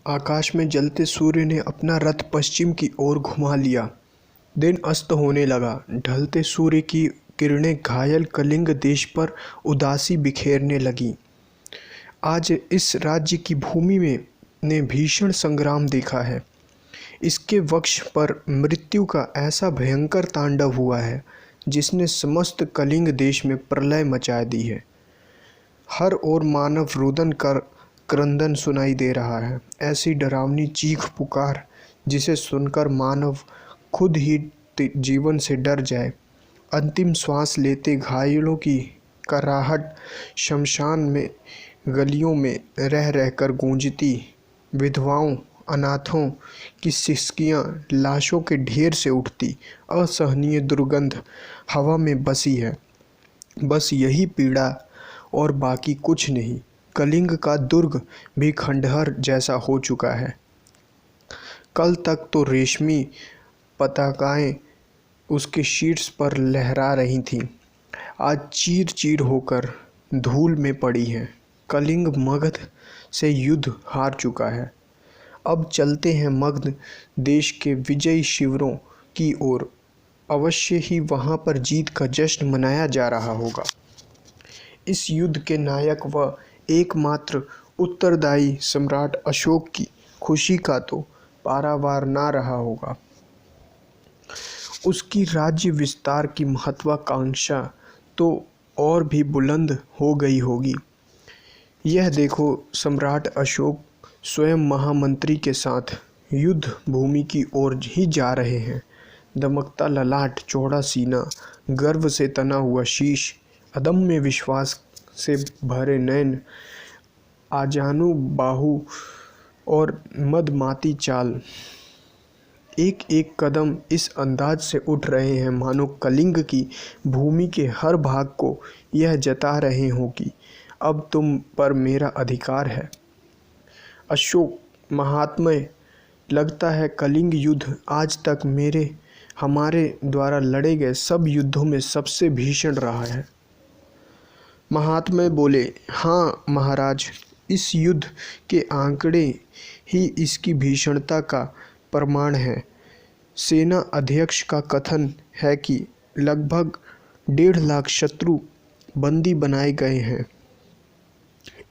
आकाश में जलते सूर्य ने अपना रथ पश्चिम की ओर घुमा लिया। दिन अस्त होने लगा। ढलते सूर्य की किरणें घायल कलिंग देश पर उदासी बिखेरने लगीं। आज इस राज्य की भूमि में ने भीषण संग्राम देखा है। इसके वक्ष पर मृत्यु का ऐसा भयंकर तांडव हुआ है जिसने समस्त कलिंग देश में प्रलय मचा दी है। हर ओर मानव रुदन कर क्रंदन सुनाई दे रहा है। ऐसी डरावनी चीख पुकार जिसे सुनकर मानव खुद ही जीवन से डर जाए। अंतिम श्वास लेते घायलों की कराहट शमशान में गलियों में रह रहकर गूंजती। विधवाओं अनाथों की सिसकियां लाशों के ढेर से उठती असहनीय दुर्गंध हवा में बसी है। बस यही पीड़ा और बाकी कुछ नहीं। कलिंग का दुर्ग भी खंडहर जैसा हो चुका है। कल तक तो रेशमी पताकाएं उसके शीर्ष पर लहरा रही थीं, आज चीर चीर होकर धूल में पड़ी हैं। कलिंग मगध से युद्ध हार चुका है। अब चलते हैं मगध देश के विजयी शिविरों की ओर। अवश्य ही वहाँ पर जीत का जश्न मनाया जा रहा होगा। इस युद्ध के नायक व एकमात्र उत्तरदायी सम्राट अशोक की खुशी का तो पारावार ना रहा होगा। उसकी राज्य विस्तार की महत्वाकांक्षा तो और भी बुलंद हो गई होगी। यह देखो, सम्राट अशोक स्वयं महामंत्री के साथ युद्ध भूमि की ओर ही जा रहे हैं। दमकता ललाट, चौड़ा सीना, गर्व से तना हुआ शीश, अदम्य विश्वास से भरे नयन, आजानू बाहु और मदमाती चाल। एक एक कदम इस अंदाज से उठ रहे हैं मानो कलिंग की भूमि के हर भाग को यह जता रहे हों कि अब तुम पर मेरा अधिकार है। अशोक महात्मय, लगता है कलिंग युद्ध आज तक हमारे द्वारा लड़े गए सब युद्धों में सबसे भीषण रहा है। महात्मय बोले, हाँ महाराज, इस युद्ध के आंकड़े ही इसकी भीषणता का प्रमाण है। सेना अध्यक्ष का कथन है कि लगभग 1.5 लाख शत्रु बंदी बनाए गए हैं,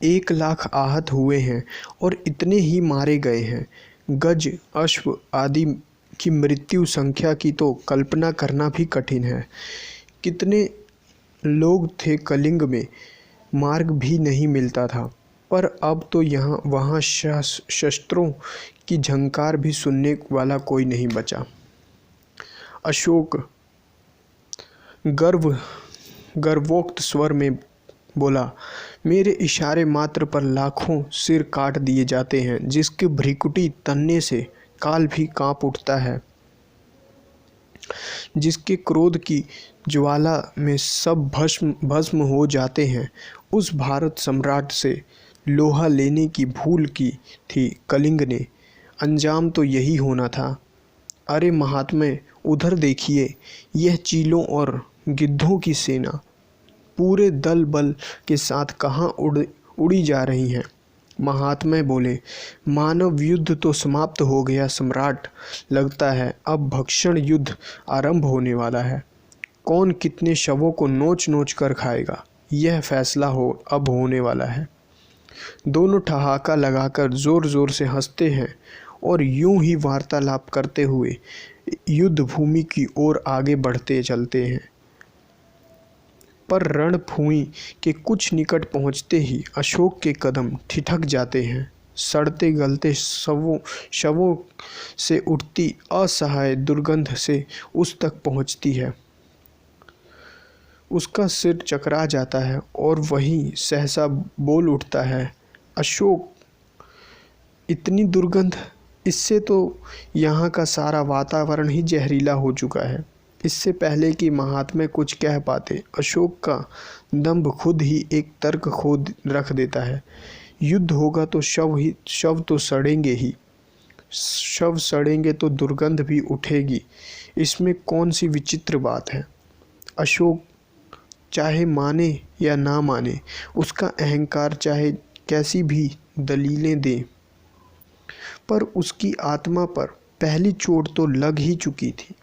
1 लाख आहत हुए हैं और इतने ही मारे गए हैं। गज, अश्व आदि की मृत्यु संख्या की तो कल्पना करना भी कठिन है। कितने लोग थे कलिंग में, मार्ग भी नहीं मिलता था। पर अब तो यहाँ वहाँ शस्त्रों की झंकार भी सुनने वाला कोई नहीं बचा। अशोक गर्वोक्त स्वर में बोला, मेरे इशारे मात्र पर लाखों सिर काट दिए जाते हैं, जिसके भ्रिकुटी तनने से काल भी कांप उठता है, जिसके क्रोध की ज्वाला में सब भस्म हो जाते हैं। उस भारत सम्राट से लोहा लेने की भूल की थी कलिंग ने, अंजाम तो यही होना था। अरे महात्मे, उधर देखिए, यह चीलों और गिद्धों की सेना पूरे दल बल के साथ कहाँ उड़ी जा रही हैं। महात्मे बोले, मानव युद्ध तो समाप्त हो गया सम्राट, लगता है अब भक्षण युद्ध आरंभ होने वाला है। कौन कितने शवों को नोच नोच कर खाएगा, यह फैसला अब होने वाला है। दोनों ठहाका लगाकर जोर जोर से हंसते हैं और यूं ही वार्तालाप करते हुए युद्ध भूमि की ओर आगे बढ़ते चलते हैं। पर रणभूमि के कुछ निकट पहुंचते ही अशोक के कदम ठिठक जाते हैं। सड़ते गलते शवों से उठती असहाय दुर्गंध से उस तक पहुंचती है। उसका सिर चकरा जाता है और वही सहसा बोल उठता है, अशोक, इतनी दुर्गंध! इससे तो यहाँ का सारा वातावरण ही जहरीला हो चुका है। इससे पहले कि महात्मा कुछ कह पाते, अशोक का दंभ खुद ही एक तर्क खोद रख देता है। युद्ध होगा तो शव तो सड़ेंगे ही। शव सड़ेंगे तो दुर्गंध भी उठेगी। इसमें कौन सी विचित्र बात है। अशोक चाहे माने या ना माने, उसका अहंकार चाहे कैसी भी दलीलें दे, पर उसकी आत्मा पर पहली चोट तो लग ही चुकी थी।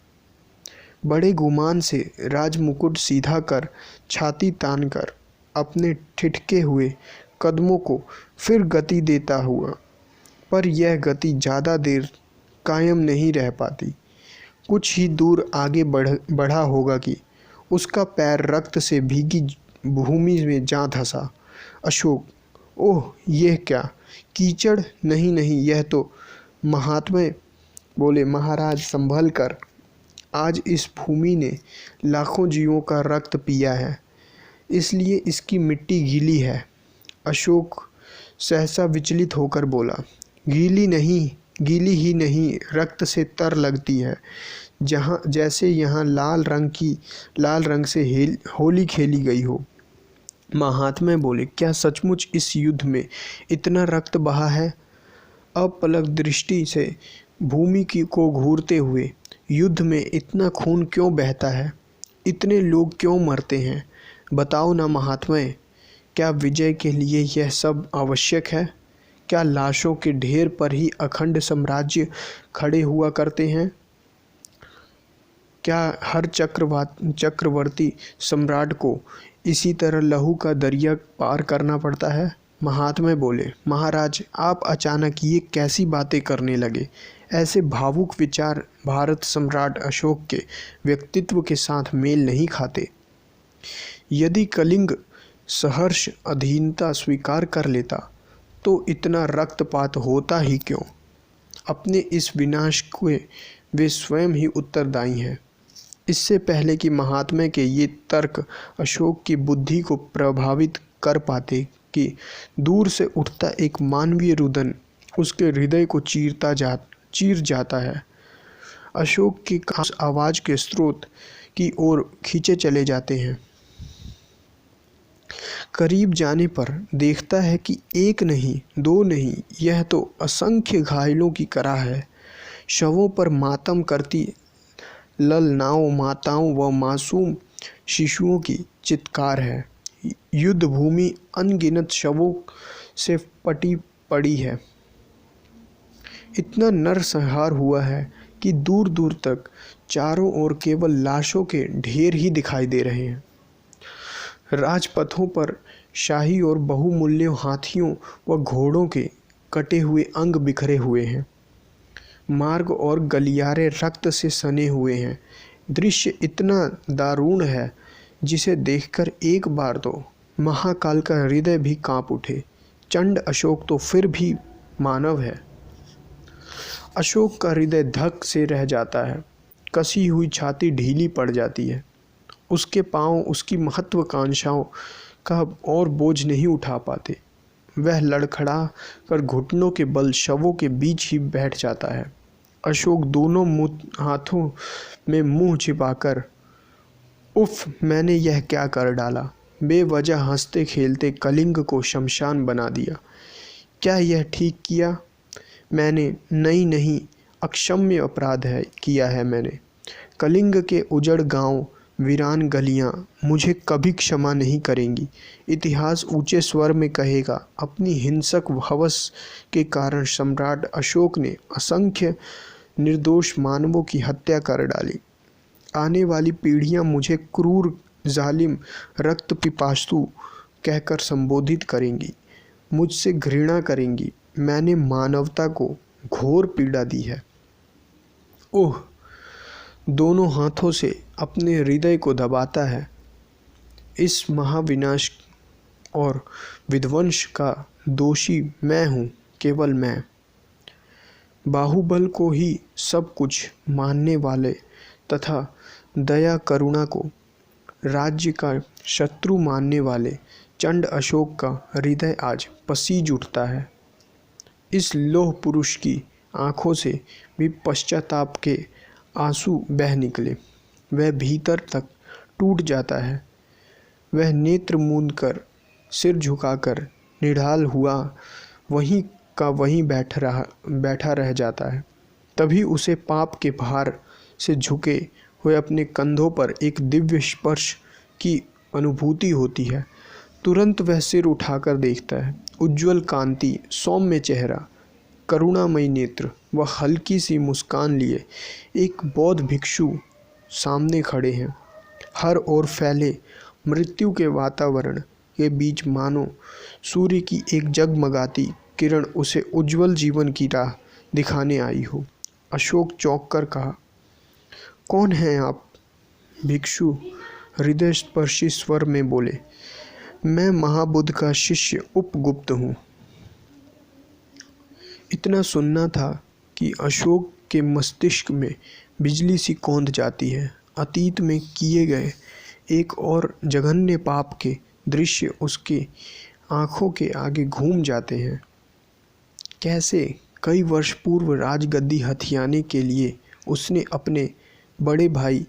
बड़े गुमान से राजमुकुट सीधा कर, छाती तान कर अपने ठिठके हुए कदमों को फिर गति देता हुआ, पर यह गति ज़्यादा देर कायम नहीं रह पाती। कुछ ही दूर आगे बढ़ा होगा कि उसका पैर रक्त से भीगी भूमि में जा धंसा। अशोक, ओह यह क्या! कीचड़! नहीं नहीं, यह तो महात्मे बोले, महाराज संभल कर, आज इस भूमि ने लाखों जीवों का रक्त पिया है, इसलिए इसकी मिट्टी गीली है। अशोक सहसा विचलित होकर बोला, गीली नहीं, गीली ही नहीं, रक्त से तर लगती है, जहाँ जैसे यहाँ लाल रंग से होली खेली गई हो। महात्मा बोले, क्या सचमुच इस युद्ध में इतना रक्त बहा है? अपलक दृष्टि से भूमि को घूरते हुए, युद्ध में इतना खून क्यों बहता है? इतने लोग क्यों मरते हैं? बताओ ना महात्मा, क्या विजय के लिए यह सब आवश्यक है? क्या लाशों के ढेर पर ही अखंड साम्राज्य खड़े हुआ करते हैं? क्या हर चक्रवर्ती सम्राट को इसी तरह लहू का दरिया पार करना पड़ता है? महात्मा बोले, महाराज आप अचानक ये कैसी बातें करने लगे? ऐसे भावुक विचार भारत सम्राट अशोक के व्यक्तित्व के साथ मेल नहीं खाते। यदि कलिंग सहर्ष अधीनता स्वीकार कर लेता तो इतना रक्तपात होता ही क्यों? अपने इस विनाश के वे स्वयं ही उत्तरदायी हैं। इससे पहले कि महात्मा के ये तर्क अशोक की बुद्धि को प्रभावित कर पाते कि दूर से उठता एक मानवीय रुदन उसके हृदय को चीर जाता है। अशोक की आवाज़ के स्रोत की ओर खींचे चले जाते हैं। करीब जाने पर देखता है कि एक नहीं, दो नहीं, यह तो असंख्य घायलों की कराह है। शवों पर मातम करती ललनाओं माताओं व मासूम शिशुओं की चित्कार है। युद्ध भूमि अनगिनत शवों से पटी पड़ी है। इतना नरसंहार हुआ है कि दूर दूर तक चारों ओर केवल लाशों के ढेर ही दिखाई दे रहे हैं। राजपथों पर शाही और बहुमूल्य हाथियों व घोड़ों के कटे हुए अंग बिखरे हुए हैं। मार्ग और गलियारे रक्त से सने हुए हैं। दृश्य इतना दारुण है जिसे देखकर एक बार तो महाकाल का हृदय भी कांप उठे। चंड अशोक तो फिर भी मानव है। अशोक का हृदय धक से रह जाता है। कसी हुई छाती ढीली पड़ जाती है। उसके पांव उसकी महत्वाकांक्षाओं का और बोझ नहीं उठा पाते। वह लड़खड़ा कर घुटनों के बल शवों के बीच ही बैठ जाता है। अशोक दोनों हाथों में मुंह छिपाकर, उफ, मैंने यह क्या कर डाला? बेवजह हंसते खेलते कलिंग को शमशान बना दिया। क्या यह ठीक किया मैंने? नहीं, अक्षम्य अपराध किया है मैंने। कलिंग के उजड़ गांव, वीरान गलियां मुझे कभी क्षमा नहीं करेंगी। इतिहास ऊंचे स्वर में कहेगा, अपनी हिंसक हवस के कारण सम्राट अशोक ने असंख्य निर्दोष मानवों की हत्या कर डाली। आने वाली पीढ़ियां मुझे क्रूर, जालिम, रक्त पिपासु कहकर संबोधित करेंगी, मुझसे घृणा करेंगी। मैंने मानवता को घोर पीड़ा दी है। ओह! दोनों हाथों से अपने हृदय को दबाता है। इस महाविनाश और विध्वंस का दोषी मैं हूँ, केवल मैं। बाहुबल को ही सब कुछ मानने वाले तथा दया करुणा को राज्य का शत्रु मानने वाले चंड अशोक का हृदय आज पसीज उठता है। इस लोह पुरुष की आँखों से भी पश्चाताप के आंसू बह निकले। वह भीतर तक टूट जाता है। वह नेत्र मूंद कर, सिर झुकाकर निढाल हुआ वहीं का वहीं बैठा रह जाता है। तभी उसे पाप के भार से झुके हुए अपने कंधों पर एक दिव्य स्पर्श की अनुभूति होती है। तुरंत वह सिर उठाकर देखता है। उज्ज्वल कांति, सौम्य चेहरा, करुणामयी नेत्र व हल्की सी मुस्कान लिए एक बौद्ध भिक्षु सामने खड़े हैं। हर ओर फैले मृत्यु के वातावरण के बीच मानो सूर्य की एक जगमगाती किरण उसे उज्जवल जीवन की राह दिखाने आई हो। अशोक चौंक कर कहा, कौन हैं आप? भिक्षु हृदय स्पर्शी स्वर में बोले, मैं महाबुद्ध का शिष्य उपगुप्त हूँ। इतना सुनना था कि अशोक के मस्तिष्क में बिजली सी कौंध जाती है। अतीत में किए गए एक और जघन्य पाप के दृश्य उसके आंखों के आगे घूम जाते हैं। कैसे कई वर्ष पूर्व राजगद्दी हथियाने के लिए उसने अपने बड़े भाई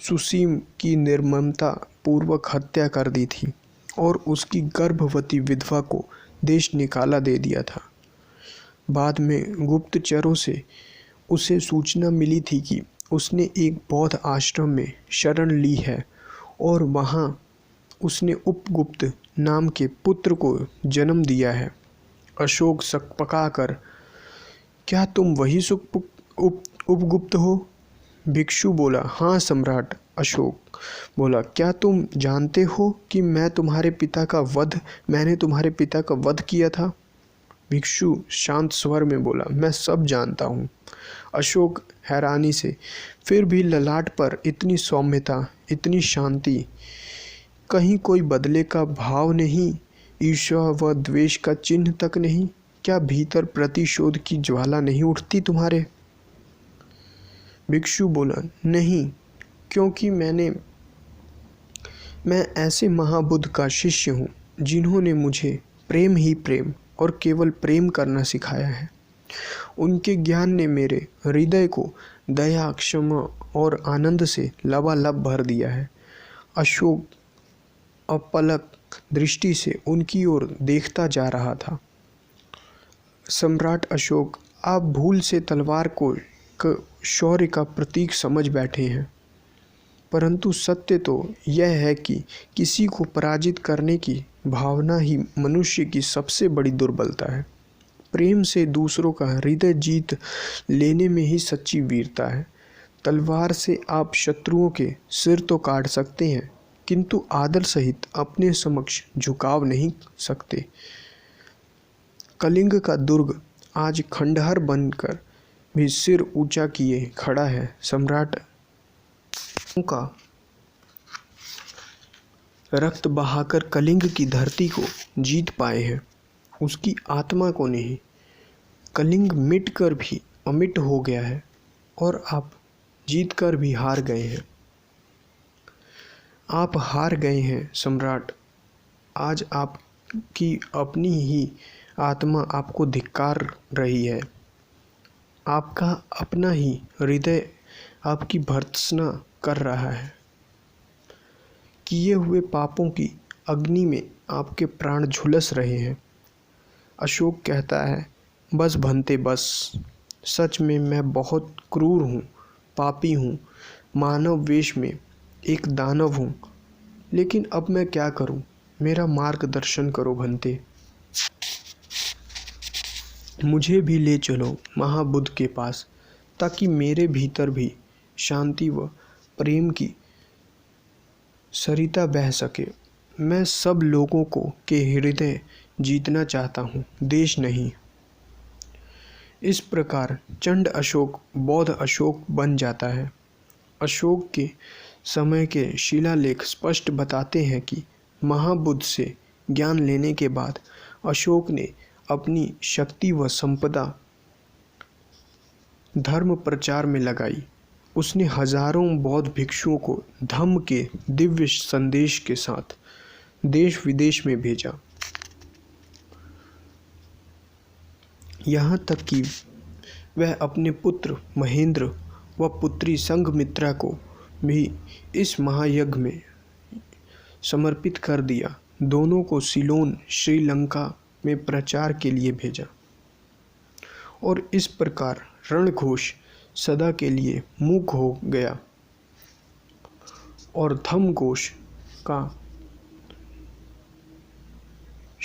सुसीम की निर्ममता पूर्वक हत्या कर दी थी और उसकी गर्भवती विधवा को देश निकाला दे दिया था। बाद में गुप्तचरों से उसे सूचना मिली थी कि उसने एक बौद्ध आश्रम में शरण ली है और वहाँ उसने उपगुप्त नाम के पुत्र को जन्म दिया है। अशोक सकपकाकर, क्या तुम वही उपगुप्त हो? भिक्षु बोला, हाँ सम्राट। अशोक बोला, क्या तुम जानते हो कि मैंने तुम्हारे पिता का वध किया था? भिक्षु शांत स्वर में बोला, मैं सब जानता हूँ। अशोक हैरानी से, फिर भी ललाट पर इतनी सौम्यता, इतनी शांति, कहीं कोई बदले का भाव नहीं, ईर्ष्या व द्वेष का चिन्ह तक नहीं। क्या भीतर प्रतिशोध की ज्वाला नहीं उठती तुम्हारे? भिक्षु बोला, नहीं, क्योंकि मैं ऐसे महाबुद्ध का शिष्य हूँ जिन्होंने मुझे प्रेम ही प्रेम और केवल प्रेम करना सिखाया है। उनके ज्ञान ने मेरे हृदय को दया, क्षमा और आनंद से लबालब भर दिया है। अशोक अपलक दृष्टि से उनकी ओर देखता जा रहा था। सम्राट अशोक, आप भूल से तलवार को शौर्य का प्रतीक समझ बैठे हैं, परंतु सत्य तो यह है कि किसी को पराजित करने की भावना ही मनुष्य की सबसे बड़ी दुर्बलता है। प्रेम से दूसरों का हृदय जीत लेने में ही सच्ची वीरता है। तलवार से आप शत्रुओं के सिर तो काट सकते हैं, किंतु आदर सहित अपने समक्ष झुकाव नहीं सकते। कलिंग का दुर्ग आज खंडहर बनकर भी सिर ऊंचा किए खड़ा है। सम्राट का रक्त बहाकर कलिंग की धरती को जीत पाए हैं, उसकी आत्मा को नहीं। कलिंग मिट कर भी अमिट हो गया है और आप जीत कर भी हार गए हैं। आप हार गए हैं सम्राट। आज आपकी अपनी ही आत्मा आपको धिक्कार रही है। आपका अपना ही हृदय आपकी भर्त्सना कर रहा है। किए हुए पापों की अग्नि में आपके प्राण झुलस रहे हैं। अशोक कहता है, बस भंते बस। सच में मैं बहुत क्रूर हूँ, पापी हूँ, मानव वेश में एक दानव हूँ, लेकिन अब मैं क्या करूँ? मेरा मार्गदर्शन करो भंते। मुझे भी ले चलो महाबुद्ध के पास, ताकि मेरे भीतर भी शांति व प्रेम की सरिता बह सके। मैं सब लोगों को के हृदय जीतना चाहता हूँ, देश नहीं। इस प्रकार चंड अशोक बौद्ध अशोक बन जाता है। अशोक के समय के शिलालेख स्पष्ट बताते हैं कि महाबुद्ध से ज्ञान लेने के बाद अशोक ने अपनी शक्ति व संपदा धर्म प्रचार में लगाई। उसने हजारों बौद्ध भिक्षुओं को धम्म के दिव्य संदेश के साथ देश विदेश में भेजा। यहाँ तक कि वह अपने पुत्र महेंद्र व पुत्री संघमित्रा को भी इस महायज्ञ में समर्पित कर दिया। दोनों को सिलोन श्रीलंका में प्रचार के लिए भेजा और इस प्रकार रणघोष सदा के लिए मूक हो गया और धम्मघोष का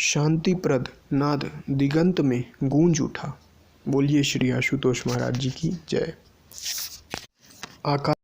शांतिप्रद नाद दिगंत में गूंज उठा। बोलिए श्री आशुतोष महाराज जी की जय। आकाश